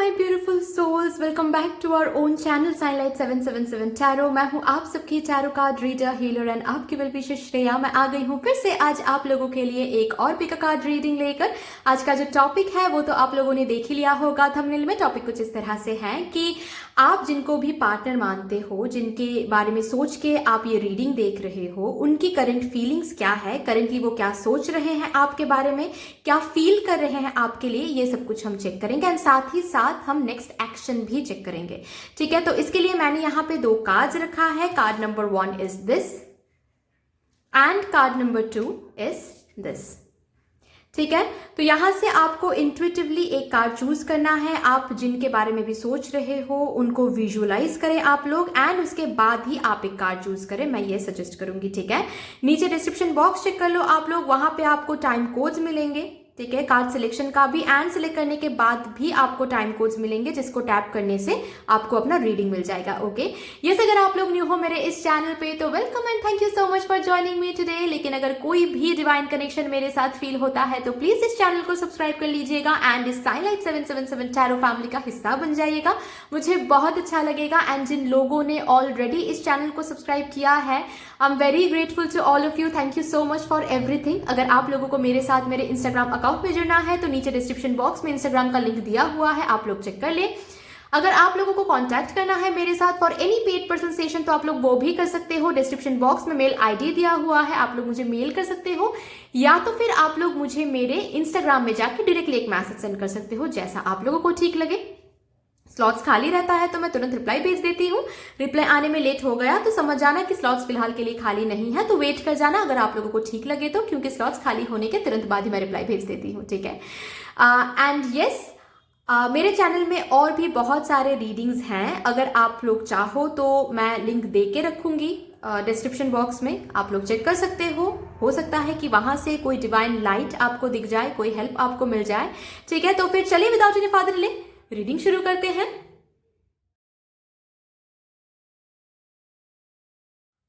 My beautiful souls, welcome back to our own channel Signlight 777 tarot. मैं हूं आप सबकी tarot card reader, healer and आपकी well wisher Shreya. मैं आ गई हूं फिर से आज आप लोगों के लिए एक और पिक कार्ड रीडिंग लेकर। आज का जो टॉपिक है वो तो आप लोगों ने देख ही लिया होगा थंबनेल में। टॉपिक कुछ इस तरह से है कि आप जिनको भी पार्टनर मानते हो, जिनके बारे में सोच के आप ये रीडिंग देख रहे हो, उनकी करंट फीलिंग्स क्या है, करंटली वो क्या सोच रहे हैं आपके बारे में, क्या फील कर रहे हैं आपके लिए, ये सब कुछ हम चेक करेंगे एंड साथ ही साथ हम नेक्स्ट एक्शन भी चेक करेंगे। ठीक है, तो इसके लिए मैंने यहां पे 2 कार्ड्स रखा है। Card number 1 is this and card number 2 is this. ठीक है, तो यहां से आपको इंट्यूटिवली एक कार्ड चूज करना है। आप जिनके बारे में भी सोच रहे हो उनको विजुअलाइज करें आप लोग एंड उसके बाद ही आप एक कार्ड चूज करें, मैं ये सजेस्ट करूंगी। ठीक है, नीचे डिस्क्रिप्शन बॉक्स चेक कर लो आप लोग, वहां पे आपको टाइम कोड्स मिलेंगे। ठीक है, कार्ड सिलेक्शन का भी एंड सिलेक्ट करने के बाद भी आपको टाइम कोड्स मिलेंगे, जिसको टैप करने से आपको अपना रीडिंग मिल जाएगा। ओके, यस, अगर आप लोग न्यू हो मेरे इस चैनल पे तो welcome and thank you so much for joining me today. लेकिन अगर कोई भी डिवाइन कनेक्शन मेरे साथ फील होता है तो प्लीज इस चैनल को सब्सक्राइब कर लीजिएगा एंड इस साइनलाइट 777 टैरो फैमिली का हिस्सा बन जाइएगा, मुझे बहुत अच्छा लगेगा। एंड जिन लोगों ने ऑलरेडी इस चैनल को सब्सक्राइब किया है, I am very grateful to all of you, thank you so much for everything. अगर आप लोगों को मेरे साथ मेरे इंस्टाग्राम अकाउंट में जुड़ना है तो नीचे डिस्क्रिप्शन बॉक्स में इंस्टाग्राम का लिंक दिया हुआ है, आप लोग चेक कर ले। अगर आप लोगों को कांटेक्ट करना है मेरे साथ for any paid person session तो आप लोग वो भी कर सकते हो। डिस्क्रिप्शन बॉक्स में मेल आईडी दिया हुआ है, आप लोग मुझे मेल कर सकते हो या तो फिर आप लोग मुझे मेरे इंस्टाग्राम में जाके डायरेक्टली एक मैसेज सेंड कर सकते हो, जैसा आप लोगों को ठीक लगे। स्लॉट्स खाली रहता है तो मैं तुरंत रिप्लाई भेज देती हूँ। रिप्लाई आने में लेट हो गया तो समझ जाना कि स्लॉट्स फिलहाल के लिए खाली नहीं है, तो वेट कर जाना अगर आप लोगों को ठीक लगे तो, क्योंकि स्लॉट्स खाली होने के तुरंत बाद ही मैं रिप्लाई भेज देती हूँ। ठीक है, एंड यस, मेरे चैनल में और भी बहुत सारे रीडिंग्स हैं। अगर आप लोग चाहो तो मैं लिंक दे के रखूंगी डिस्क्रिप्शन बॉक्स में, आप लोग चेक कर सकते हो सकता है कि वहां से कोई डिवाइन लाइट आपको दिख जाए, कोई हेल्प आपको मिल जाए। ठीक है, तो फिर चलिए without any further delay reading शुरू करते हैं।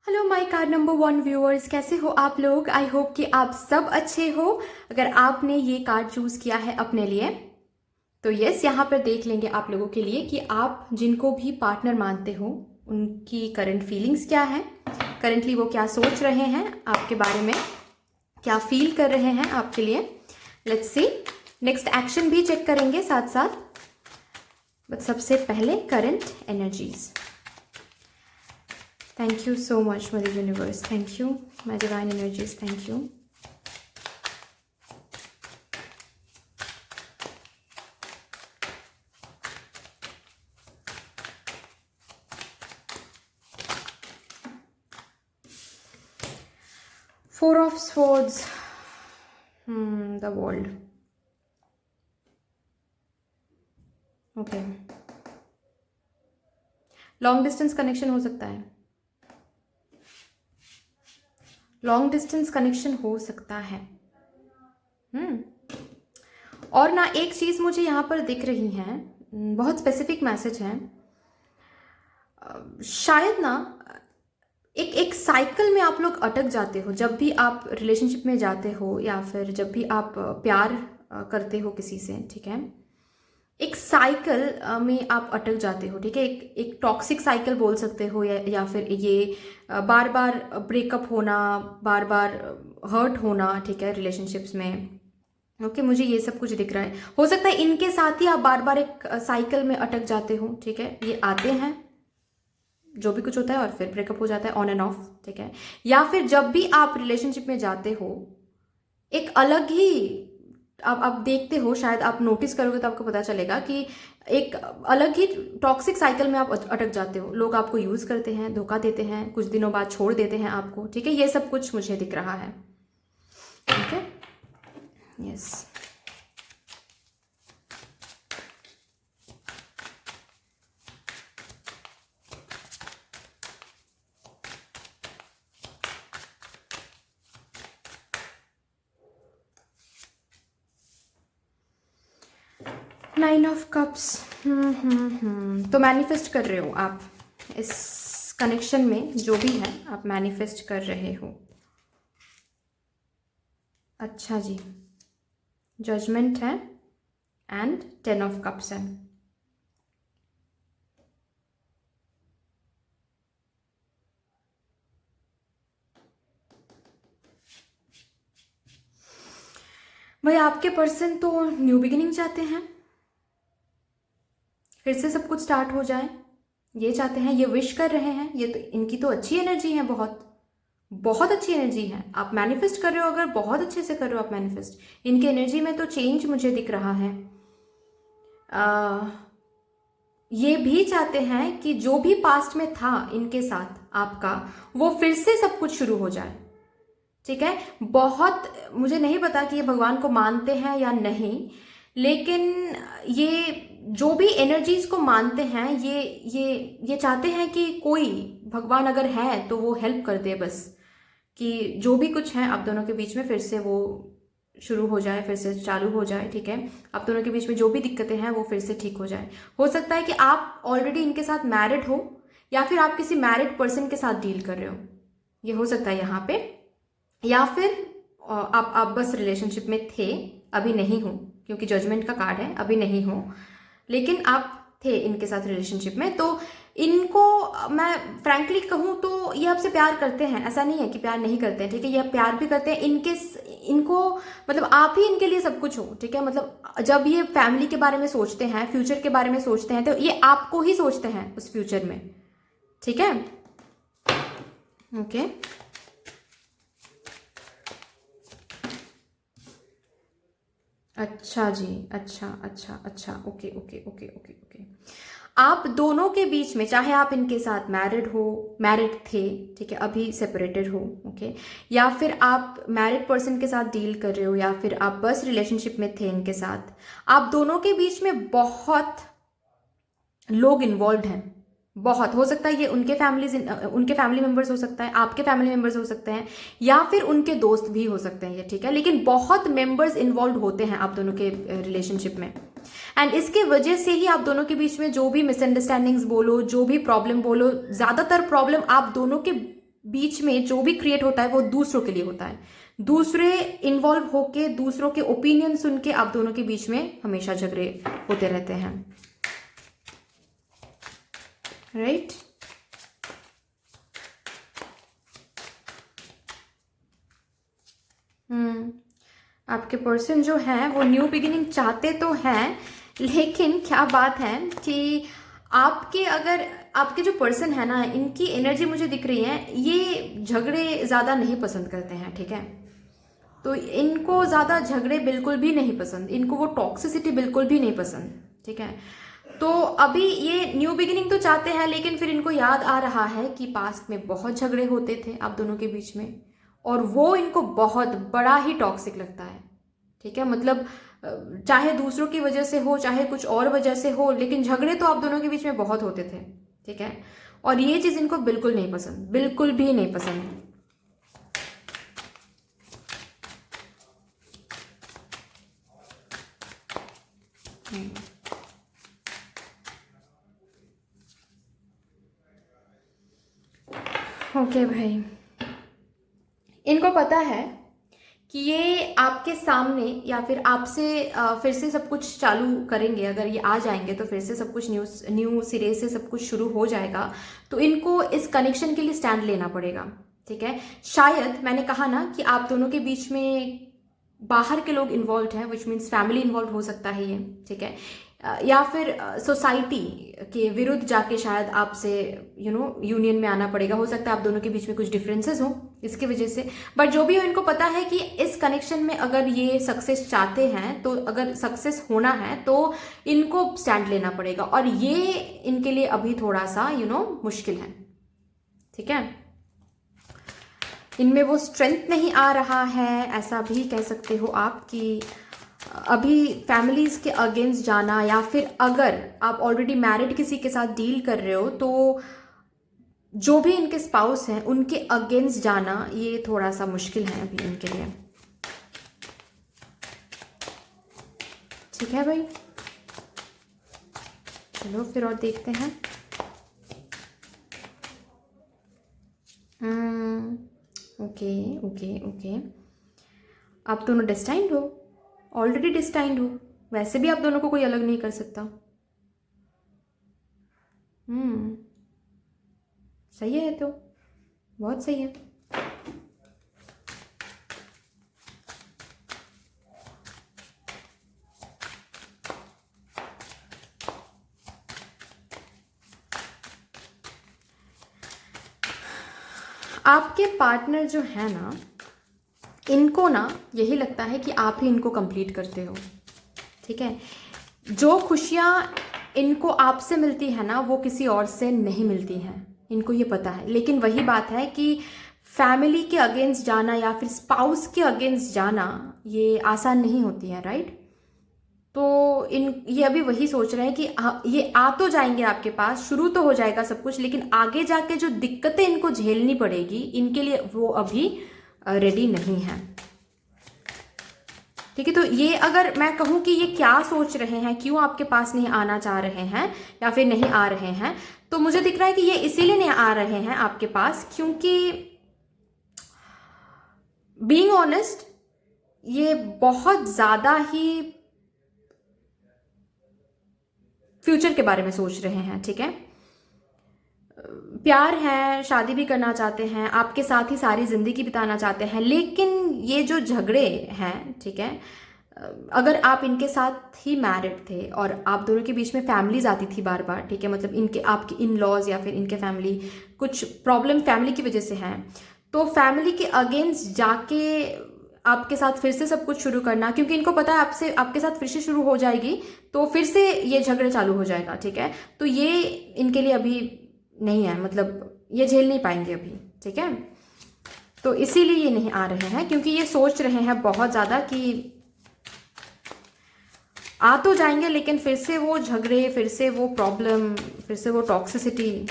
Hello my card number 1 viewers, कैसे हो आप लोग? आई होप कि आप सब अच्छे हो। अगर आपने ये कार्ड चूज किया है अपने लिए तो यस, यहाँ पर देख लेंगे आप लोगों के लिए कि आप जिनको भी पार्टनर मानते हो उनकी करंट फीलिंग्स क्या है, करंटली वो क्या सोच रहे हैं आपके बारे में, क्या फील कर रहे हैं आपके लिए। लेट्स सी, नेक्स्ट एक्शन भी चेक करेंगे साथ साथ, बट सबसे पहले current energies. Thank you so much mother universe, thank you my divine energies, thank you. Four of Swords, the World. Okay, long distance connection हो सकता है, लॉन्ग डिस्टेंस कनेक्शन हो सकता है। और ना एक चीज मुझे यहाँ पर दिख रही है, बहुत स्पेसिफिक मैसेज है। शायद ना एक साइकिल में आप लोग अटक जाते हो जब भी आप रिलेशनशिप में जाते हो या फिर जब भी आप प्यार करते हो किसी से। ठीक है, एक साइकिल में आप अटक जाते हो। ठीक है, एक टॉक्सिक साइकिल बोल सकते हो या फिर ये बार बार ब्रेकअप होना, बार बार हर्ट होना। ठीक है, रिलेशनशिप्स में। ओके, मुझे ये सब कुछ दिख रहा है। हो सकता है इनके साथ ही आप बार बार एक साइकिल में अटक जाते हो। ठीक है, ये आते हैं जो भी कुछ होता है और फिर ब्रेकअप हो जाता है, ऑन एंड ऑफ। ठीक है, या फिर जब भी आप रिलेशनशिप में जाते हो एक अलग ही आप देखते हो, शायद आप नोटिस करोगे तो आपको पता चलेगा कि एक अलग ही टॉक्सिक साइकिल में आप अटक जाते हो। लोग आपको यूज करते हैं, धोखा देते हैं, कुछ दिनों बाद छोड़ देते हैं आपको। ठीक है, ये सब कुछ मुझे दिख रहा है। ठीक है, यस, नाइन ऑफ कप्स। तो मैनिफेस्ट कर रहे हो आप इस कनेक्शन में, जो भी है आप मैनिफेस्ट कर रहे हो। अच्छा जी, जजमेंट है एंड 10 ऑफ कप्स है। भाई आपके पर्सन तो न्यू बिगिनिंग चाहते हैं, फिर से सब कुछ स्टार्ट हो जाए ये चाहते हैं, ये विश कर रहे हैं। ये तो इनकी तो अच्छी एनर्जी है, बहुत बहुत अच्छी एनर्जी है। आप मैनिफेस्ट कर रहे हो, अगर बहुत अच्छे से कर रहे हो आप मैनिफेस्ट, इनकी एनर्जी में तो चेंज मुझे दिख रहा है। ये भी चाहते हैं कि जो भी पास्ट में था इनके साथ आपका, वो फिर से सब कुछ शुरू हो जाए। ठीक है, बहुत, मुझे नहीं पता कि ये भगवान को मानते हैं या नहीं, लेकिन ये जो भी एनर्जीज को मानते हैं, ये चाहते हैं कि कोई भगवान अगर है तो वो हेल्प कर दे बस, कि जो भी कुछ है आप दोनों के बीच में फिर से वो शुरू हो जाए, फिर से चालू हो जाए। ठीक है, आप दोनों के बीच में जो भी दिक्कतें हैं वो फिर से ठीक हो जाए। हो सकता है कि आप ऑलरेडी इनके साथ मैरिड हो, या फिर आप किसी मैरिड पर्सन के साथ डील कर रहे हो, ये हो सकता है यहाँ पे। या फिर आप बस रिलेशनशिप में थे, अभी नहीं हो, क्योंकि जजमेंट का कार्ड है, अभी नहीं हो, लेकिन आप थे इनके साथ रिलेशनशिप में। तो इनको मैं फ्रैंकली कहूँ तो ये आपसे प्यार करते हैं, ऐसा नहीं है कि प्यार नहीं करते हैं। ठीक है, ये प्यार भी करते हैं। इनको मतलब आप ही इनके लिए सब कुछ हो। ठीक है, मतलब जब ये फैमिली के बारे में सोचते हैं, फ्यूचर के बारे में सोचते हैं, तो ये आपको ही सोचते हैं उस फ्यूचर में। ठीक है, ओके। अच्छा जी, अच्छा अच्छा अच्छा, okay okay okay okay okay. आप दोनों के बीच में, चाहे आप इनके साथ मैरिड हो, मैरिड थे, ठीक है, अभी सेपरेटेड हो, ओके, या फिर आप मैरिड पर्सन के साथ डील कर रहे हो, या फिर आप बस रिलेशनशिप में थे इनके साथ, आप दोनों के बीच में बहुत लोग इन्वॉल्व हैं। बहुत हो सकता है ये उनके फैमिली मेंबर्स हो सकता है, आपके फैमिली मेंबर्स हो सकते हैं, या फिर उनके दोस्त भी हो सकते हैं ये। ठीक है, लेकिन बहुत मेंबर्स इन्वॉल्व होते हैं आप दोनों के रिलेशनशिप में। एंड इसके वजह से ही आप दोनों के बीच में जो भी मिसअंडरस्टैंडिंग्स बोलो, जो भी प्रॉब्लम बोलो, ज्यादातर प्रॉब्लम आप दोनों के बीच में जो भी क्रिएट होता है वो दूसरों के लिए होता है। दूसरे इन्वॉल्व होके, दूसरों के ओपिनियन सुन के आप दोनों के बीच में हमेशा झगड़े होते रहते हैं। राइट, आपके पर्सन जो है वो न्यू बिगिनिंग चाहते तो हैं, लेकिन क्या बात है कि आपके जो पर्सन है ना, इनकी एनर्जी मुझे दिख रही है, ये झगड़े ज़्यादा नहीं पसंद करते हैं। ठीक है, तो इनको ज़्यादा झगड़े बिल्कुल भी नहीं पसंद, इनको वो टॉक्सिसिटी बिल्कुल भी नहीं पसंद। ठीक है, तो अभी ये न्यू बिगिनिंग तो चाहते हैं, लेकिन फिर इनको याद आ रहा है कि पास्ट में बहुत झगड़े होते थे आप दोनों के बीच में, और वो इनको बहुत बड़ा ही टॉक्सिक लगता है। ठीक है, मतलब चाहे दूसरों की वजह से हो, चाहे कुछ और वजह से हो, लेकिन झगड़े तो आप दोनों के बीच में बहुत होते थे। ठीक है, और ये चीज़ इनको बिल्कुल नहीं पसंद, बिल्कुल भी नहीं पसंद। ओके भाई, इनको पता है कि ये आपके सामने या फिर आपसे फिर से सब कुछ चालू करेंगे। अगर ये आ जाएंगे तो फिर से सब कुछ न्यू सिरे से सब कुछ शुरू हो जाएगा। तो इनको इस कनेक्शन के लिए स्टैंड लेना पड़ेगा। ठीक है, शायद मैंने कहा ना कि आप दोनों के बीच में बाहर के लोग इन्वॉल्व हैं, विच मीन्स फैमिली इन्वॉल्व हो सकता है ये। ठीक है, या फिर सोसाइटी के विरुद्ध जाके शायद आपसे यूनियन में आना पड़ेगा। हो सकता है आप दोनों के बीच में कुछ डिफरेंसेस हो इसकी वजह से, बट जो भी हो, इनको पता है कि इस कनेक्शन में अगर ये सक्सेस चाहते हैं, तो अगर सक्सेस होना है तो इनको स्टैंड लेना पड़ेगा, और ये इनके लिए अभी थोड़ा सा मुश्किल है। ठीक है, इनमें वो स्ट्रेंथ नहीं आ रहा है, ऐसा भी कह सकते हो आप, कि अभी फैमिलीज के अगेंस्ट जाना, या फिर अगर आप ऑलरेडी मैरिड किसी के साथ डील कर रहे हो तो जो भी इनके स्पाउस हैं उनके अगेंस्ट जाना, ये थोड़ा सा मुश्किल है अभी इनके लिए। ठीक है भाई, चलो फिर और देखते हैं। ओके ओके ओके, आप दोनों डिस्टाइंड हो, ऑलरेडी डिस्टाइंड हो, वैसे भी आप दोनों को कोई अलग नहीं कर सकता। सही है, तो बहुत सही है। आपके पार्टनर जो है ना, इनको ना यही लगता है कि आप ही इनको कंप्लीट करते हो, ठीक है। जो खुशियाँ इनको आपसे मिलती है ना, वो किसी और से नहीं मिलती हैं, इनको ये पता है। लेकिन वही बात है कि फैमिली के अगेंस्ट जाना या फिर स्पाउस के अगेंस्ट जाना ये आसान नहीं होती है, राइट। तो ये अभी वही सोच रहे हैं कि ये आ तो जाएंगे आपके पास, शुरू तो हो जाएगा सब कुछ, लेकिन आगे जाके जो दिक्कतें इनको झेलनी पड़ेगी, इनके लिए वो अभी रेडी नहीं है, ठीक है। तो ये अगर मैं कहूँ कि ये क्या सोच रहे हैं, क्यों आपके पास नहीं आना चाह रहे हैं या फिर नहीं आ रहे हैं, तो मुझे दिख रहा है कि ये इसीलिए नहीं आ रहे हैं आपके पास क्योंकि बीइंग ऑनेस्ट ये बहुत ज़्यादा ही फ्यूचर के बारे में सोच रहे हैं, ठीक है। प्यार है, शादी भी करना चाहते हैं, आपके साथ ही सारी ज़िंदगी बिताना चाहते हैं, लेकिन ये जो झगड़े हैं, ठीक है, अगर आप इनके साथ ही मैरिड थे और आप दोनों के बीच में फैमिलीज आती थी बार बार, ठीक है, मतलब इनके आपके इन लॉज या फिर इनके फैमिली कुछ प्रॉब्लम फैमिली की वजह से है, तो फैमिली के अगेंस्ट जाके आपके साथ फिर से सब कुछ शुरू करना, क्योंकि इनको पता है आपसे आपके साथ फिर से शुरू हो जाएगी तो फिर से ये झगड़े चालू हो जाएगा, ठीक है। तो ये इनके लिए अभी नहीं है, मतलब ये झेल नहीं पाएंगे अभी, ठीक है। तो इसीलिए ये नहीं आ रहे हैं क्योंकि ये सोच रहे हैं बहुत ज़्यादा कि आ तो जाएंगे लेकिन फिर से वो झगड़े, फिर से वो प्रॉब्लम, फिर से वो टॉक्सिसिटी।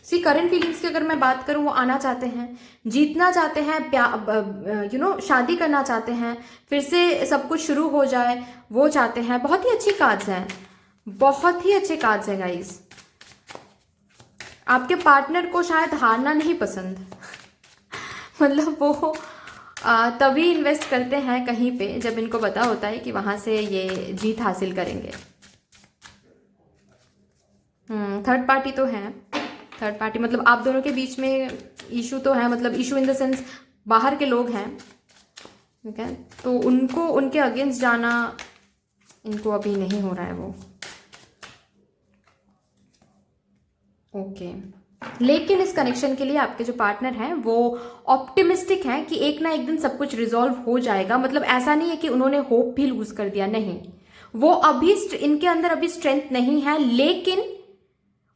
सी करंट फीलिंग्स की अगर मैं बात करूं, वो आना चाहते हैं, जीतना चाहते हैं, शादी करना चाहते हैं, फिर से सब कुछ शुरू हो जाए वो चाहते हैं। बहुत ही अच्छी कार्ड्स हैं, बहुत ही अच्छे कार्ड्स हैं गाइस। आपके पार्टनर को शायद हारना नहीं पसंद मतलब वो तभी इन्वेस्ट करते हैं कहीं पे जब इनको पता होता है कि वहां से ये जीत हासिल करेंगे। थर्ड पार्टी तो है, थर्ड पार्टी मतलब आप दोनों के बीच में इशू तो है, मतलब इशू इन द सेंस बाहर के लोग हैं, ठीक है। तो उनको उनके अगेंस्ट जाना इनको अभी नहीं हो रहा है वो, ओके। लेकिन इस कनेक्शन के लिए आपके जो पार्टनर हैं वो ऑप्टिमिस्टिक हैं कि एक ना एक दिन सब कुछ रिजॉल्व हो जाएगा। मतलब ऐसा नहीं है कि उन्होंने होप भी लूज कर दिया, नहीं, वो अभी इनके अंदर अभी स्ट्रेंथ नहीं है, लेकिन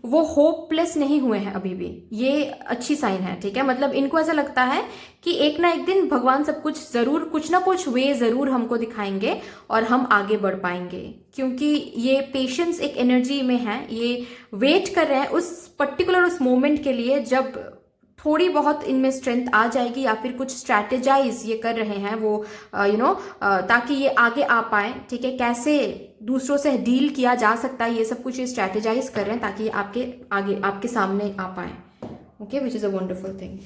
वो होपलेस नहीं हुए हैं अभी भी, ये अच्छी साइन है, ठीक है। मतलब इनको ऐसा लगता है कि एक ना एक दिन भगवान सब कुछ जरूर, कुछ ना कुछ वे जरूर हमको दिखाएंगे और हम आगे बढ़ पाएंगे, क्योंकि ये पेशेंस एक एनर्जी में है, ये वेट कर रहे हैं उस पर्टिकुलर उस मोमेंट के लिए जब थोड़ी बहुत इनमें स्ट्रेंथ आ जाएगी, या फिर कुछ स्ट्रैटेजाइज ये कर रहे हैं वो ताकि ये आगे आ पाए, ठीक है। कैसे दूसरों से डील किया जा सकता है, ये सब कुछ ये स्ट्रैटेजाइज कर रहे हैं ताकि आपके आगे आपके सामने आ पाए, okay, which is a wonderful thing.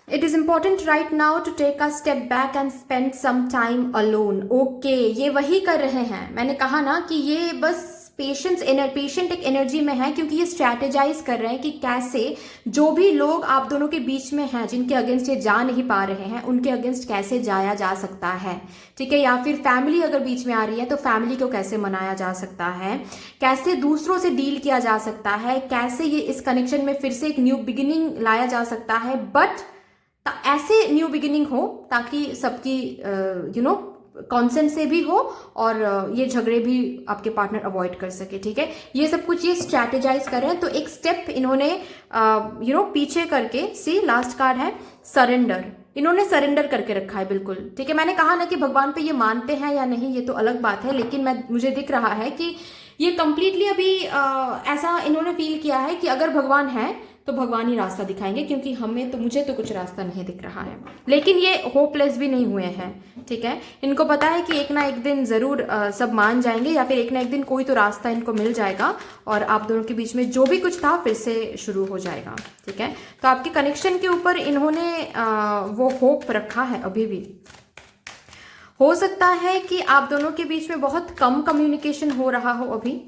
It is important right now to take a step back and spend some time alone. Okay, ये वही कर रहे हैं, मैंने कहा ना कि ये बस पेशेंट एक एनर्जी में है, क्योंकि ये स्ट्रैटेजाइज कर रहे हैं कि कैसे जो भी लोग आप दोनों के बीच में हैं जिनके अगेंस्ट ये जा नहीं पा रहे हैं, उनके अगेंस्ट कैसे जाया जा सकता है, ठीक है। या फिर फैमिली अगर बीच में आ रही है तो फैमिली को कैसे मनाया जा सकता है, कैसे दूसरों से डील किया जा सकता है, कैसे ये इस कनेक्शन में फिर से एक न्यू बिगिनिंग लाया जा सकता है, बट ऐसे न्यू बिगिनिंग हो ताकि सबकी कॉन्सेंट से भी हो और ये झगड़े भी आपके पार्टनर अवॉइड कर सके, ठीक है। ये सब कुछ ये स्ट्रैटेजाइज कर रहे हैं। तो एक स्टेप इन्होंने पीछे करके, सी लास्ट कार्ड है सरेंडर, इन्होंने सरेंडर करके रखा है बिल्कुल, ठीक है। मैंने कहा ना कि भगवान पे ये मानते हैं या नहीं ये तो अलग बात है, लेकिन मुझे दिख रहा है कि ये कंप्लीटली अभी ऐसा इन्होंने फील किया है कि अगर भगवान है तो भगवान ही रास्ता दिखाएंगे, क्योंकि मुझे तो कुछ रास्ता नहीं दिख रहा है। लेकिन ये होपलेस भी नहीं हुए हैं, ठीक है। इनको पता है कि एक ना एक दिन जरूर सब मान जाएंगे, या फिर एक ना एक दिन कोई तो रास्ता इनको मिल जाएगा और आप दोनों के बीच में जो भी कुछ था फिर से शुरू हो जाएगा, ठीक है। तो आपके कनेक्शन के ऊपर इन्होंने वो होप रखा है अभी भी। हो सकता है कि आप दोनों के बीच में बहुत कम कम्युनिकेशन हो रहा हो अभी।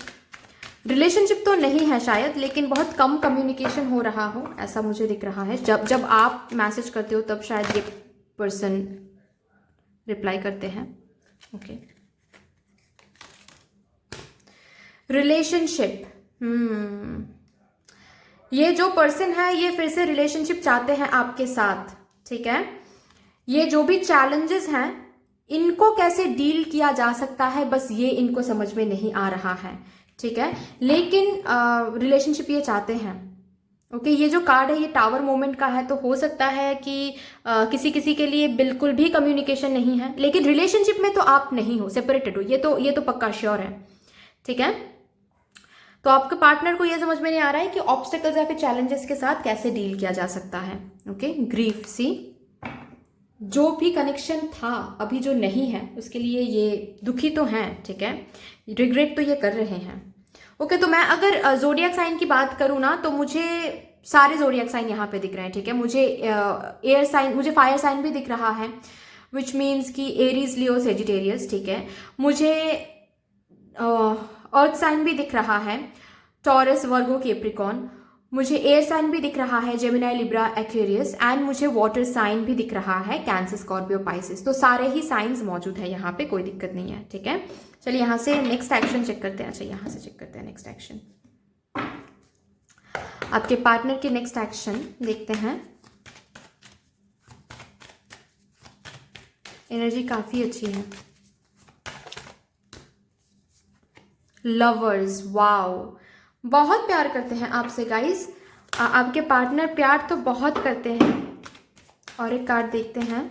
रिलेशनशिप तो नहीं है शायद, लेकिन बहुत कम कम्युनिकेशन हो रहा हो, ऐसा मुझे दिख रहा है। जब आप मैसेज करते हो तब शायद ये पर्सन रिप्लाई करते हैं। ओके, रिलेशनशिप, ये जो पर्सन है ये फिर से रिलेशनशिप चाहते हैं आपके साथ, ठीक है। ये जो भी चैलेंजेस हैं इनको कैसे डील किया जा सकता है, बस ये इनको समझ में नहीं आ रहा है, ठीक है। लेकिन रिलेशनशिप ये चाहते हैं। ओके, ये जो कार्ड है ये टावर मोमेंट का है, तो हो सकता है कि किसी किसी के लिए बिल्कुल भी कम्युनिकेशन नहीं है, लेकिन रिलेशनशिप में तो आप नहीं हो, सेपरेटेड हो, ये तो पक्का श्योर है, ठीक है। तो आपके पार्टनर को ये समझ में नहीं आ रहा है कि ऑब्स्टेकल्स या फिर चैलेंजेस के साथ कैसे डील किया जा सकता है। ओके, ग्रीफ, सी जो भी कनेक्शन था अभी जो नहीं है उसके लिए ये दुखी तो हैं, ठीक है, रिग्रेट तो ये कर रहे हैं। ओके, तो मैं अगर जोडियक साइन की बात करूँ ना तो मुझे सारे जोडियक साइन यहाँ पे दिख रहे हैं, ठीक है। मुझे एयर साइन, मुझे फायर साइन भी दिख रहा है, विच मीन्स कि एरीज, लियो, सेजिटेरियस, ठीक है। मुझे अर्थ साइन भी दिख रहा है, टॉरस, वर्गो, कैप्रिकॉर्न। मुझे एयर साइन भी दिख रहा है, जेमिनाई, लिब्रा, एक्वेरियस, एंड मुझे वाटर साइन भी दिख रहा है, कैंसर, स्कॉर्पियो, पाइसिस। तो सारे ही साइंस मौजूद है यहाँ पे, कोई दिक्कत नहीं है, ठीक है। चलिए यहाँ से नेक्स्ट एक्शन चेक करते हैं। अच्छा, यहाँ से चेक करते हैं नेक्स्ट एक्शन, आपके पार्टनर के नेक्स्ट एक्शन देखते हैं। एनर्जी काफी अच्छी है। लवर्स, वाओ, बहुत प्यार करते हैं आपसे गाइस। आपके पार्टनर प्यार तो बहुत करते हैं। और एक कार्ड देखते हैं,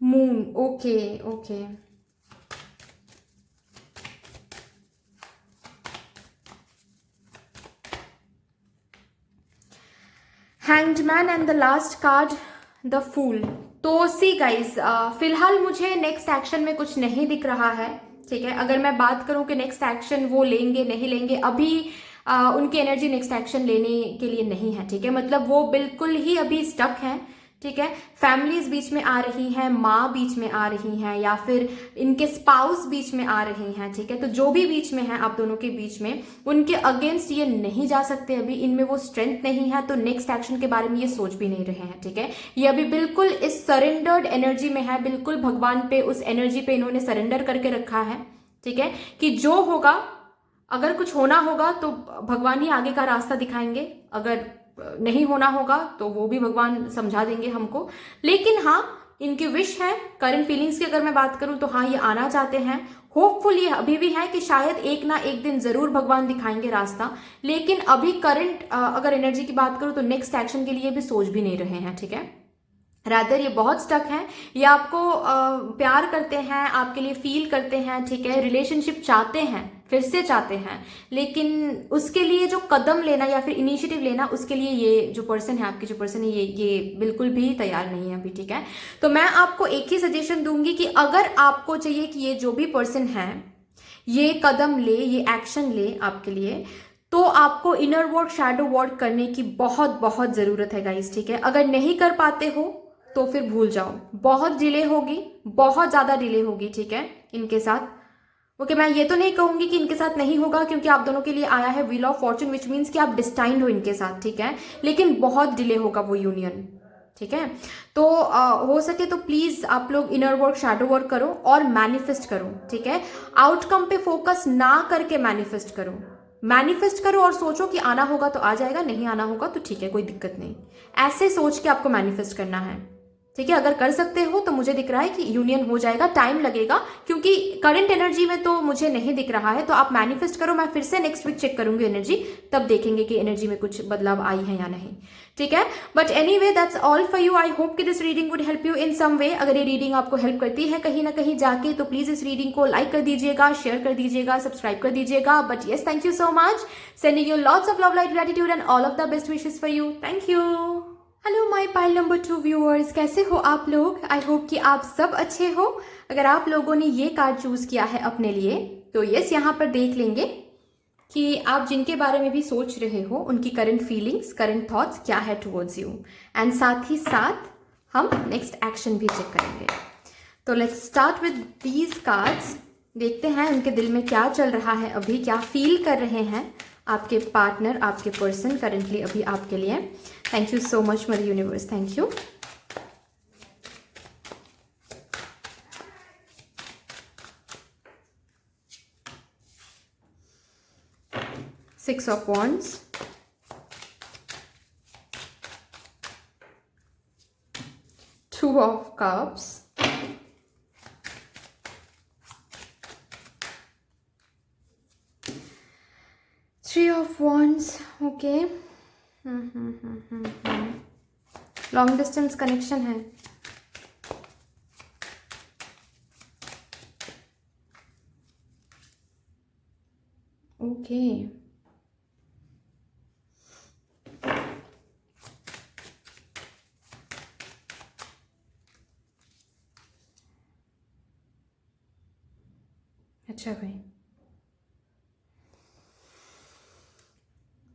moon. Okay okay, hanged man and the last card the fool. तो सी गाइज, फिलहाल मुझे नेक्स्ट एक्शन में कुछ नहीं दिख रहा है, ठीक है। अगर मैं बात करूं कि नेक्स्ट एक्शन वो लेंगे नहीं लेंगे, अभी उनकी एनर्जी नेक्स्ट एक्शन लेने के लिए नहीं है, ठीक है। मतलब वो बिल्कुल ही अभी स्टक हैं, ठीक है। फैमिलीज बीच में आ रही हैं, माँ बीच में आ रही हैं, या फिर इनके स्पाउस बीच में आ रही हैं, ठीक है। तो जो भी बीच में है आप दोनों के बीच में, उनके अगेंस्ट ये नहीं जा सकते अभी, इनमें वो स्ट्रेंथ नहीं है, तो नेक्स्ट एक्शन के बारे में ये सोच भी नहीं रहे हैं, ठीक है। ये अभी बिल्कुल इस सरेंडर्ड एनर्जी में है, बिल्कुल भगवान पे, उस एनर्जी पे इन्होंने सरेंडर करके रखा है, ठीक है। कि जो होगा, अगर कुछ होना होगा तो भगवान ही आगे का रास्ता दिखाएंगे, अगर नहीं होना होगा तो वो भी भगवान समझा देंगे हमको। लेकिन हाँ, इनकी विश है, करंट फीलिंग्स की अगर मैं बात करूं तो हाँ, ये आना चाहते हैं। होपफुल ये अभी भी है कि शायद एक ना एक दिन जरूर भगवान दिखाएंगे रास्ता। लेकिन अभी करंट अगर एनर्जी की बात करूं तो नेक्स्ट एक्शन के लिए भी सोच भी नहीं रहे हैं, ठीक है। रादर ये बहुत स्टक हैं, ये आपको प्यार करते हैं, आपके लिए फील करते हैं, ठीक है। रिलेशनशिप चाहते हैं, फिर से चाहते हैं, लेकिन उसके लिए जो कदम लेना या फिर इनिशिएटिव लेना, उसके लिए ये जो पर्सन है, आपकी जो पर्सन है, ये बिल्कुल भी तैयार नहीं है अभी, ठीक है। तो मैं आपको एक ही सजेशन दूंगी कि अगर आपको चाहिए कि ये जो भी पर्सन है ये कदम ले, ये एक्शन ले आपके लिए, तो आपको इनर वर्क, शैडो वर्क करने की बहुत बहुत जरूरत है गाइस, ठीक है। अगर नहीं कर पाते हो तो फिर भूल जाओ, बहुत डिले होगी, बहुत ज्यादा डिले होगी, ठीक है, इनके साथ। ओके, मैं ये तो नहीं कहूंगी कि इनके साथ नहीं होगा, क्योंकि आप दोनों के लिए आया है wheel of Fortune, which means कि आप डिस्टाइंड हो इनके साथ, ठीक है। लेकिन बहुत डिले होगा वो यूनियन, ठीक है। तो हो सके तो प्लीज आप लोग इनर वर्क, शैडो वर्क करो और मैनिफेस्ट करो, ठीक है। आउटकम पे फोकस ना करके मैनिफेस्ट करो, मैनिफेस्ट करो और सोचो कि आना होगा तो आ जाएगा, नहीं आना होगा तो ठीक है, कोई दिक्कत नहीं। ऐसे सोच के आपको मैनिफेस्ट करना है, ठीक है। अगर कर सकते हो तो मुझे दिख रहा है कि यूनियन हो जाएगा, टाइम लगेगा क्योंकि करंट एनर्जी में तो मुझे नहीं दिख रहा है। तो आप मैनिफेस्ट करो, मैं फिर से नेक्स्ट वीक चेक करूंगी एनर्जी, तब देखेंगे कि एनर्जी में कुछ बदलाव आई है या नहीं, ठीक है। But anyway, that's all for you. I hope कि this reading would help you in some way. अगर ये रीडिंग आपको हेल्प करती है कहीं ना कहीं जाके, तो प्लीज इस रीडिंग को लाइक कर दीजिएगा, शेयर कर दीजिएगा, सब्सक्राइब कर दीजिएगा। But yes, thank you so much, sending you lots of love, light, gratitude and all of the best wishes for you. Thank you. Hello my pile number 2 viewers, कैसे हो आप लोग? आई होप कि आप सब अच्छे हो। अगर आप लोगों ने ये कार्ड चूज किया है अपने लिए तो यस, यहाँ पर देख लेंगे कि आप जिनके बारे में भी सोच रहे हो उनकी करंट फीलिंग्स, करंट थॉट्स क्या है टुवर्ड्स यू, एंड साथ ही साथ हम नेक्स्ट एक्शन भी चेक करेंगे। तो let's start with these cards. देखते हैं उनके दिल में क्या चल रहा है, अभी क्या फील कर रहे हैं आपके पार्टनर, आपके पर्सन करंटली अभी आपके लिए। Thank you so much mother universe, thank you. Six of Wands, Two of Cups, Three of Wands. Okay. Long distance connection है। ओके अच्छा भाई,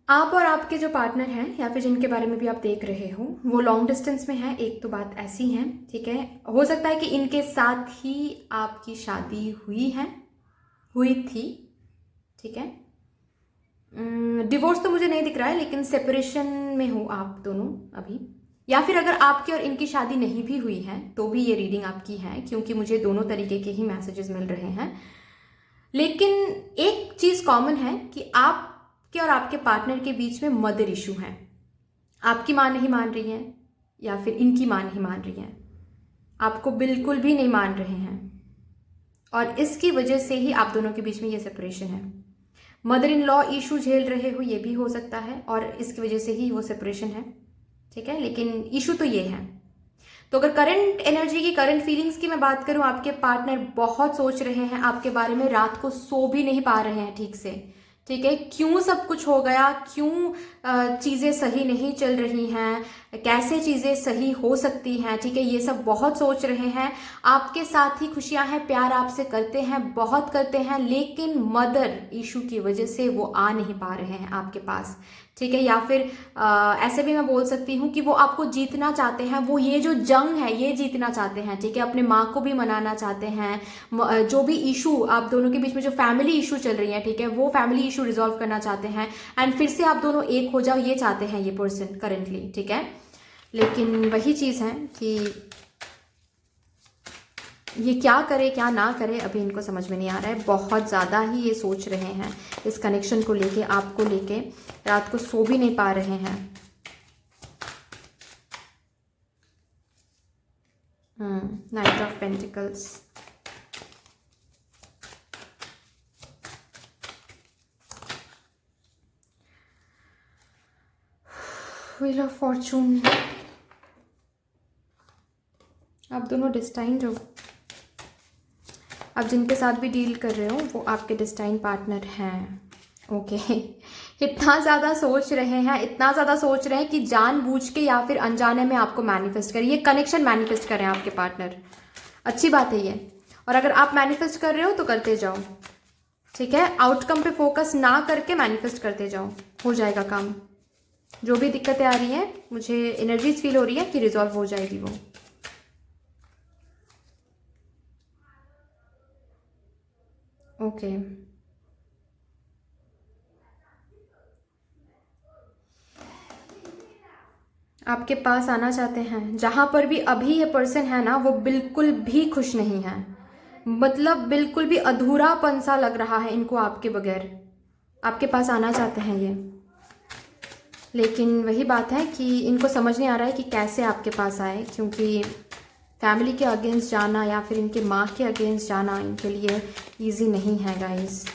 आप और आपके जो पार्टनर हैं या फिर जिनके बारे में भी आप देख रहे हो वो लॉन्ग डिस्टेंस में है। एक तो बात ऐसी है, ठीक है, हो सकता है कि इनके साथ ही आपकी शादी हुई थी, ठीक है। डिवोर्स तो मुझे नहीं दिख रहा है, लेकिन सेपरेशन में हो आप दोनों अभी, या फिर अगर आपकी और इनकी शादी नहीं भी हुई है तो भी ये रीडिंग आपकी है, क्योंकि मुझे दोनों तरीके के ही मैसेजेस मिल रहे हैं। लेकिन एक चीज़ कॉमन है कि आपके और आपके पार्टनर के बीच में मदर इशू है। आपकी माँ नहीं मान रही है या फिर इनकी माँ नहीं मान रही है, आपको बिल्कुल भी नहीं मान रहे हैं, और इसकी वजह से ही आप दोनों के बीच में ये सेपरेशन है। मदर इन लॉ इशू झेल रहे हो, ये भी हो सकता है, और इसकी वजह से ही वो सेपरेशन है, ठीक है। लेकिन इशू तो ये है। तो अगर करंट एनर्जी की, करंट फीलिंग्स की मैं बात करूं, आपके पार्टनर बहुत सोच रहे हैं आपके बारे में, रात को सो भी नहीं पा रहे हैं ठीक से, ठीक है। क्यों सब कुछ हो गया, क्यों चीज़ें सही नहीं चल रही हैं, कैसे चीज़ें सही हो सकती हैं, ठीक है, ये सब बहुत सोच रहे हैं। आपके साथ ही खुशियां हैं, प्यार आपसे करते हैं, बहुत करते हैं, लेकिन मदर इशू की वजह से वो आ नहीं पा रहे हैं आपके पास, ठीक है। या फिर ऐसे भी मैं बोल सकती हूँ कि वो आपको जीतना चाहते हैं, वो ये जो जंग है ये जीतना चाहते हैं, ठीक है। अपने माँ को भी मनाना चाहते हैं, जो भी इशू आप दोनों के बीच में, जो फैमिली इशू चल रही है, ठीक है, वो फैमिली इशू रिजॉल्व करना चाहते हैं, एंड फिर से आप दोनों एक हो जाओ, ये चाहते हैं ये पर्सन करेंटली, ठीक है। लेकिन वही चीज़ है कि ये क्या करे क्या ना करे अभी इनको समझ में नहीं आ रहा है। बहुत ज़्यादा ही ये सोच रहे हैं इस कनेक्शन को लेके, आपको लेके, रात को सो भी नहीं पा रहे हैं। Night of pentacles, wheel of Fortune. आप दोनों डिस्टाइन्ड हो। आप जिनके साथ भी डील कर रहे हो वो आपके डिस्टाइन पार्टनर हैं, ओके। इतना ज़्यादा सोच रहे हैं, इतना ज़्यादा सोच रहे हैं कि जानबूझ के या फिर अनजाने में आपको मैनिफेस्ट करें, ये कनेक्शन मैनिफेस्ट करें आपके पार्टनर। अच्छी बात है ये, और अगर आप मैनिफेस्ट कर रहे हो तो करते जाओ, ठीक है। आउटकम पे फोकस ना करके मैनिफेस्ट करते जाओ, हो जाएगा काम। जो भी दिक्कतें आ रही हैं, मुझे एनर्जीज फील हो रही है कि रिजॉल्व हो जाएगी वो। ओके आपके पास आना चाहते हैं। जहां पर भी अभी ये पर्सन है ना, वो बिल्कुल भी खुश नहीं है, मतलब बिल्कुल भी अधूरापन सा लग रहा है इनको आपके बगैर। आपके पास आना चाहते हैं ये, लेकिन वही बात है कि इनको समझ नहीं आ रहा है कि कैसे आपके पास आए, क्योंकि फैमिली के अगेंस्ट जाना या फिर इनके माँ के अगेंस्ट जाना इनके लिए इजी नहीं है गाइस।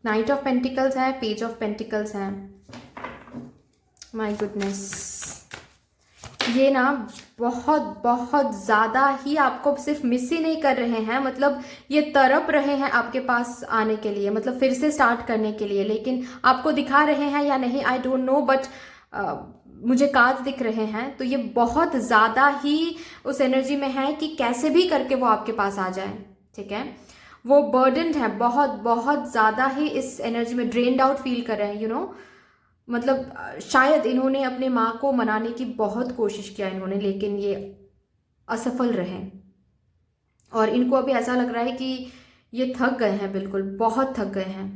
नाइट ऑफ पेंटिकल्स है, पेज ऑफ पेंटिकल्स है। माय गुडनेस, ये ना बहुत बहुत ज़्यादा ही आपको सिर्फ मिस ही नहीं कर रहे हैं, मतलब ये तड़प रहे हैं आपके पास आने के लिए, मतलब फिर से स्टार्ट करने के लिए। लेकिन आपको दिखा रहे हैं या नहीं आई डोंट नो, बट मुझे कार्ड्स दिख रहे हैं, तो ये बहुत ज़्यादा ही उस एनर्जी में है कि कैसे भी करके वो आपके पास आ जाए, ठीक है। वो बर्डन्ड है, बहुत बहुत ज़्यादा ही इस एनर्जी में ड्रेन्ड आउट फील कर रहे हैं, मतलब शायद इन्होंने अपने माँ को मनाने की बहुत कोशिश किया इन्होंने, लेकिन ये असफल रहे। और इनको अभी ऐसा लग रहा है कि ये थक गए हैं, बिल्कुल बहुत थक गए हैं।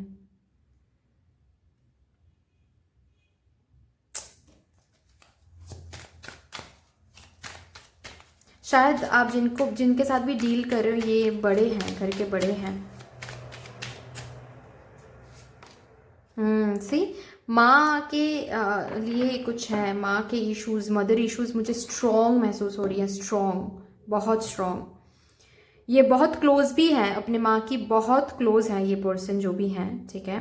शायद आप जिनके साथ भी डील कर रहे हो ये बड़े हैं, घर के बड़े हैं। सी माँ के लिए कुछ है, माँ के इश्यूज, मदर इश्यूज मुझे स्ट्रॉन्ग महसूस हो रही है, स्ट्रॉन्ग, बहुत स्ट्रॉन्ग। ये बहुत क्लोज भी है अपने माँ की, बहुत क्लोज है ये पर्सन जो भी हैं, ठीक है।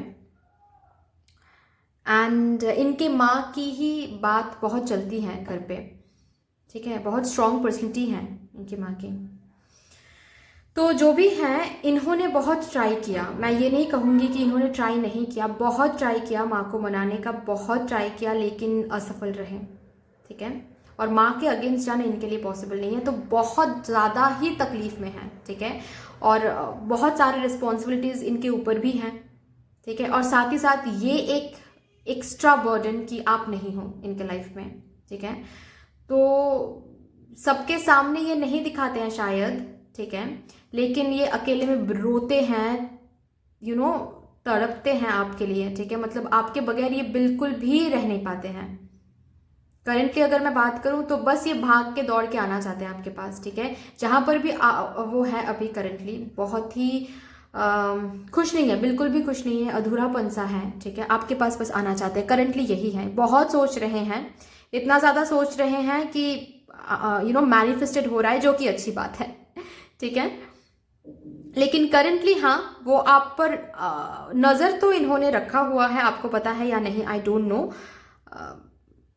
एंड इनके माँ की ही बात बहुत चलती है घर पे, ठीक है। बहुत स्ट्रॉन्ग पर्सनैलिटी है इनकी माँ की। तो जो भी है, इन्होंने बहुत ट्राई किया, मैं ये नहीं कहूँगी कि इन्होंने ट्राई नहीं किया, बहुत ट्राई किया माँ को मनाने का, बहुत ट्राई किया, लेकिन असफल रहे, ठीक है। और माँ के अगेंस्ट जाना इनके लिए पॉसिबल नहीं है, तो बहुत ज़्यादा ही तकलीफ़ में है, ठीक है। और बहुत सारे रिस्पॉन्सिबिलिटीज़ इनके ऊपर भी हैं, ठीक है। और साथ ही साथ ये एक एक्स्ट्रा बर्डन कि आप नहीं हो इनके लाइफ में, ठीक है। तो सबके सामने ये नहीं दिखाते हैं शायद, ठीक है, लेकिन ये अकेले में रोते हैं, तड़पते हैं आपके लिए, ठीक है। मतलब आपके बगैर ये बिल्कुल भी रह नहीं पाते हैं। करेंटली अगर मैं बात करूं तो बस ये भाग के दौड़ के आना चाहते हैं आपके पास, ठीक है। जहां पर भी वो है अभी करेंटली बहुत ही खुश नहीं है, बिल्कुल भी खुश नहीं है, अधूरापन सा है, ठीक है। आपके पास बस आना चाहते हैं, करेंटली यही है। बहुत सोच रहे हैं, इतना ज़्यादा सोच रहे हैं कि मैनिफेस्टेड हो रहा है, जो कि अच्छी बात है, ठीक है। लेकिन करेंटली हाँ, वो आप पर नज़र तो इन्होंने रखा हुआ है, आपको पता है या नहीं आई डोंट नो।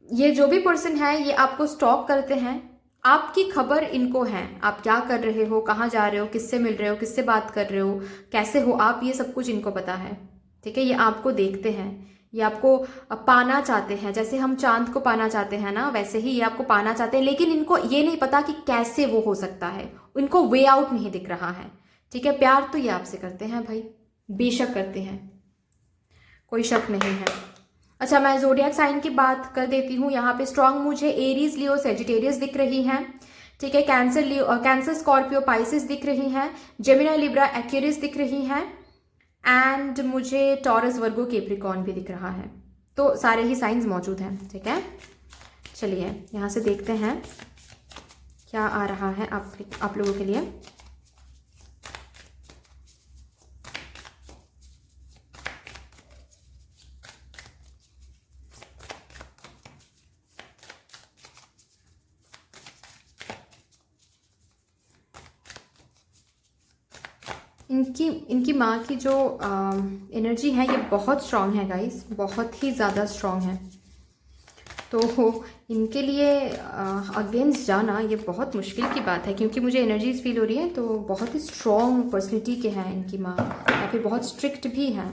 ये जो भी पर्सन है ये आपको स्टॉक करते हैं, आपकी खबर इनको है, आप क्या कर रहे हो, कहाँ जा रहे हो, किससे मिल रहे हो, किससे बात कर रहे हो, कैसे हो आप, ये सब कुछ इनको पता है, ठीक है। ये आपको देखते हैं, ये आपको पाना चाहते हैं, जैसे हम चांद को पाना चाहते हैं ना, वैसे ही ये आपको पाना चाहते हैं। लेकिन इनको ये नहीं पता कि कैसे वो हो सकता है, इनको वे आउट नहीं दिख रहा है, ठीक है। प्यार तो ये आपसे करते हैं भाई, बेशक करते हैं, कोई शक नहीं है। अच्छा, मैं जोडियक साइन की बात कर देती हूँ। यहाँ पे स्ट्रॉन्ग मुझे एरीज, लियो, सेजिटेरियस दिख रही हैं, ठीक है। कैंसर, स्कॉर्पियो, पाइसिस दिख रही हैं, जेमिनी, लिब्रा, एक्वेरियस दिख रही हैं, एंड मुझे टॉरस, वर्गो, कैप्रिकॉर्न भी दिख रहा है। तो सारे ही साइंस मौजूद हैं, ठीक है। चलिए यहाँ से देखते हैं क्या आ रहा है आप लोगों के लिए। इनकी माँ की जो एनर्जी है ये बहुत स्ट्रांग है गाइस, बहुत ही ज़्यादा स्ट्रांग है। तो इनके लिए अगेंस्ट जाना ये बहुत मुश्किल की बात है, क्योंकि मुझे एनर्जीज फील हो रही है। तो बहुत ही स्ट्रांग पर्सनैलिटी के हैं इनकी माँ, या फिर बहुत स्ट्रिक्ट भी हैं।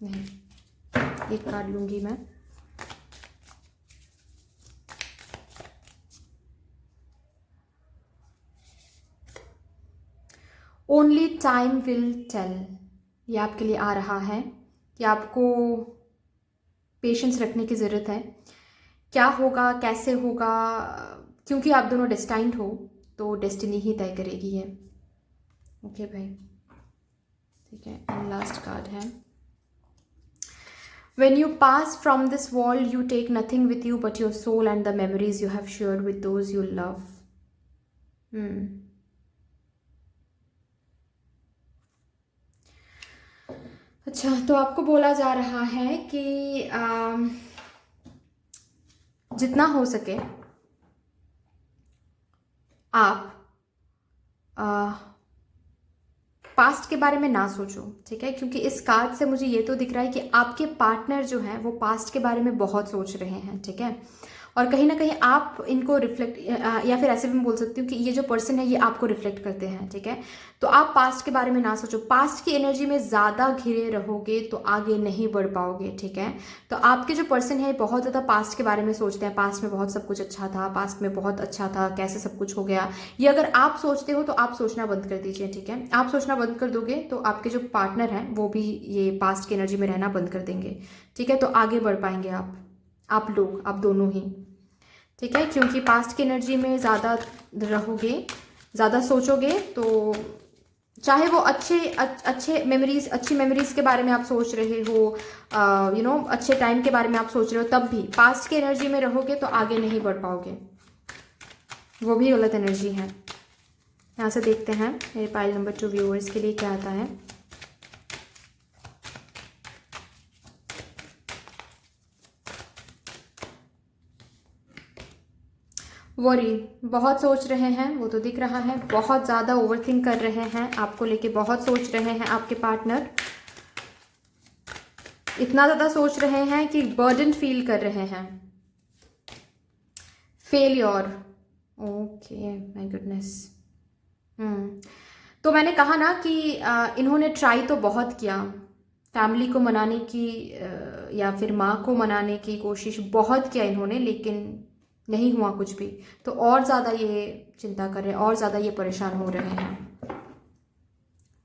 नहीं, एक कार्ड लूँगी मैं। ओनली टाइम विल टेल, ये आपके लिए आ रहा है कि आपको पेशेंस रखने की ज़रूरत है। क्या होगा, कैसे होगा, क्योंकि आप दोनों डेस्टाइन्ड हो, तो डेस्टिनी ही तय करेगी ये, ओके भाई, ठीक है। एंड लास्ट कार्ड है, When you pass from this world, you take nothing with you but your soul and the memories you have shared with those you love. अच्छा, तो आपको बोला जा रहा है कि जितना हो सके आप पास्ट के बारे में ना सोचो, ठीक है। क्योंकि इस कार्ड से मुझे ये तो दिख रहा है कि आपके पार्टनर जो हैं वो पास्ट के बारे में बहुत सोच रहे हैं, ठीक है। और कहीं ना कहीं आप इनको रिफ्लेक्ट, या फिर ऐसे भी मैं बोल सकती हूँ कि ये जो पर्सन है ये आपको रिफ्लेक्ट करते हैं, ठीक है। तो आप पास्ट के बारे में ना सोचो, पास्ट की एनर्जी में ज़्यादा घिरे रहोगे तो आगे नहीं बढ़ पाओगे, ठीक है। तो आपके जो पर्सन है बहुत ज़्यादा पास्ट के बारे में सोचते हैं, पास्ट में बहुत सब कुछ अच्छा था, पास्ट में बहुत अच्छा था, कैसे सब कुछ हो गया, ये अगर आप सोचते हो तो आप सोचना बंद कर दीजिए, ठीक है। आप सोचना बंद कर दोगे तो आपके जो पार्टनर हैं वो भी ये पास्ट की एनर्जी में रहना बंद कर देंगे, ठीक है। तो आगे बढ़ पाएंगे आप लोग, आप दोनों ही, ठीक है। क्योंकि पास्ट की एनर्जी में ज़्यादा रहोगे, ज़्यादा सोचोगे तो चाहे वो अच्छे मेमोरीज, अच्छी मेमोरीज के बारे में आप सोच रहे हो, अच्छे टाइम के बारे में आप सोच रहे हो, तब भी पास्ट की एनर्जी में रहोगे तो आगे नहीं बढ़ पाओगे, वो भी गलत एनर्जी है। यहाँ से देखते हैं मेरे पाइल नंबर 2 व्यूअर्स के लिए क्या आता है। वरी, बहुत सोच रहे हैं, वो तो दिख रहा है, बहुत ज़्यादा ओवरथिंक कर रहे हैं, आपको लेके बहुत सोच रहे हैं आपके पार्टनर, इतना ज़्यादा सोच रहे हैं कि बर्डन फील कर रहे हैं। Failure, okay, my goodness. तो मैंने कहा ना कि इन्होंने ट्राई तो बहुत किया, फैमिली को मनाने की या फिर माँ को मनाने की कोशिश बहुत किया इन्होंने, लेकिन नहीं हुआ कुछ भी। तो और ज़्यादा ये चिंता कर रहे हैं, और ज़्यादा ये परेशान हो रहे हैं।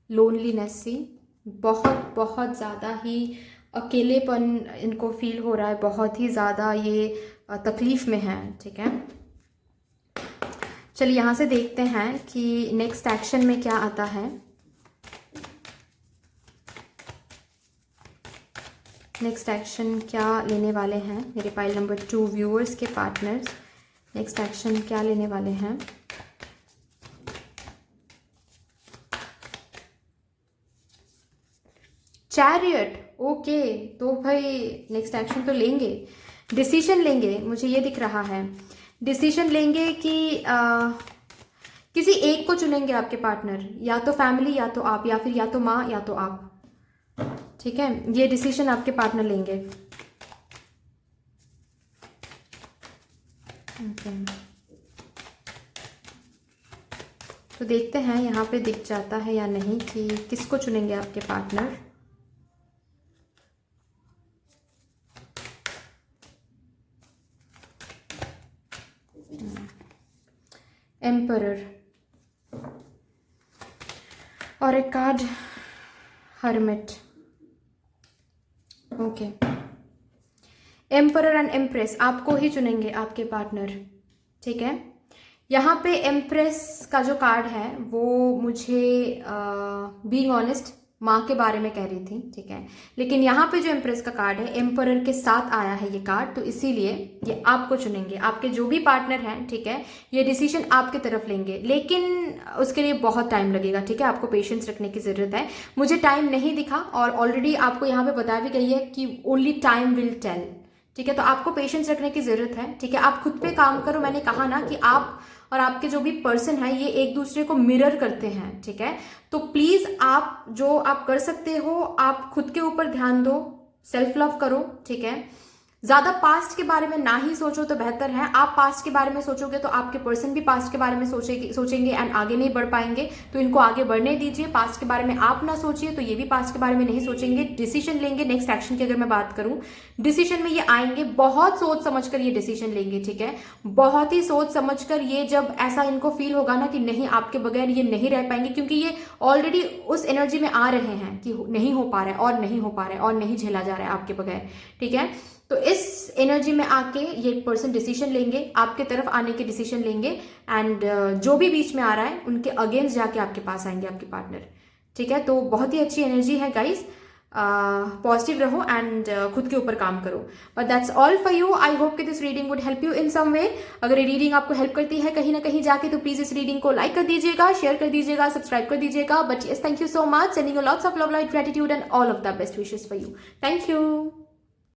लोनलीनेस सी, बहुत बहुत ज़्यादा ही अकेलेपन इनको फील हो रहा है, बहुत ही ज़्यादा ये तकलीफ़ में है, ठीक है। चलिए यहाँ से देखते हैं कि नेक्स्ट एक्शन में क्या आता है। नेक्स्ट एक्शन क्या लेने वाले हैं मेरे पाइल नंबर 2 व्यूअर्स के पार्टनर्स, नेक्स्ट एक्शन क्या लेने वाले हैं। चैरियट, ओके, तो भाई नेक्स्ट एक्शन तो लेंगे, डिसीजन लेंगे, मुझे ये दिख रहा है। डिसीजन लेंगे कि किसी एक को चुनेंगे आपके पार्टनर, या तो फैमिली या तो आप, या फिर या तो माँ या तो आप, ठीक है। ये डिसीजन आपके पार्टनर लेंगे, ओके। तो देखते हैं यहाँ पे दिख जाता है या नहीं कि किसको चुनेंगे आपके पार्टनर। एम्परर और एक card hermit, okay. Emperor and empress, आपको ही चुनेंगे आपके पार्टनर, ठीक है। यहाँ पे एम्प्रेस का जो कार्ड है वो मुझे बीइंग ऑनेस्ट माँ के बारे में कह रही थी, ठीक है। लेकिन यहाँ पे जो एम्प्रेस का कार्ड है एम्परर के साथ आया है ये कार्ड, तो इसीलिए ये आपको चुनेंगे, आपके जो भी पार्टनर हैं, ठीक है। ये डिसीजन आपके तरफ लेंगे, लेकिन उसके लिए बहुत टाइम लगेगा, ठीक है। आपको पेशेंस रखने की ज़रूरत है। मुझे टाइम नहीं दिखा, और ऑलरेडी आपको यहाँ पे बता भी गई है कि ओनली टाइम विल टेल, ठीक है। तो आपको पेशेंस रखने की ज़रूरत है, ठीक है। आप खुद पे काम करो, मैंने कहा ना कि आप और आपके जो भी पर्सन है ये एक दूसरे को मिरर करते हैं, ठीक है। तो प्लीज़ आप जो आप कर सकते हो, आप खुद के ऊपर ध्यान दो, सेल्फ लव करो, ठीक है। ज़्यादा पास्ट के बारे में ना ही सोचो तो बेहतर है। आप पास्ट के बारे में सोचोगे तो आपके पर्सन भी पास्ट के बारे में सोचेंगे एंड आगे नहीं बढ़ पाएंगे, तो इनको आगे बढ़ने दीजिए। पास्ट के बारे में आप ना सोचिए तो ये भी पास्ट के बारे में नहीं सोचेंगे। डिसीजन लेंगे नेक्स्ट एक्शन की, अगर मैं बात करूं डिसीजन में ये आएंगे, बहुत सोच समझ कर ये डिसीजन लेंगे, ठीक है। बहुत ही सोच समझ कर, ये जब ऐसा इनको फील होगा ना कि नहीं आपके बगैर ये नहीं रह पाएंगे, क्योंकि ये ऑलरेडी उस एनर्जी में आ रहे हैं कि नहीं हो पा रहा है और नहीं हो पा रहा है और नहीं झेला जा रहा है आपके बगैर, ठीक है। तो इस एनर्जी में आके ये पर्सन डिसीजन लेंगे, आपके तरफ आने के डिसीजन लेंगे, एंड जो भी बीच में आ रहा है उनके अगेंस्ट जाके आपके पास आएंगे आपके पार्टनर, ठीक है। तो बहुत ही अच्छी एनर्जी है गाइज, पॉजिटिव रहो एंड खुद के ऊपर काम करो। But that's all for you. I hope कि this reading would help you in some way. अगर ये रीडिंग आपको हेल्प करती है कहीं ना कहीं जाके, तो प्लीज इस रीडिंग को लाइक कर दीजिएगा, शेयर कर दीजिएगा, सब्सक्राइब कर दीजिएगा। But yes, thank you so much, sending you lots of love, light, gratitude and all of the best wishes for you. Thank you.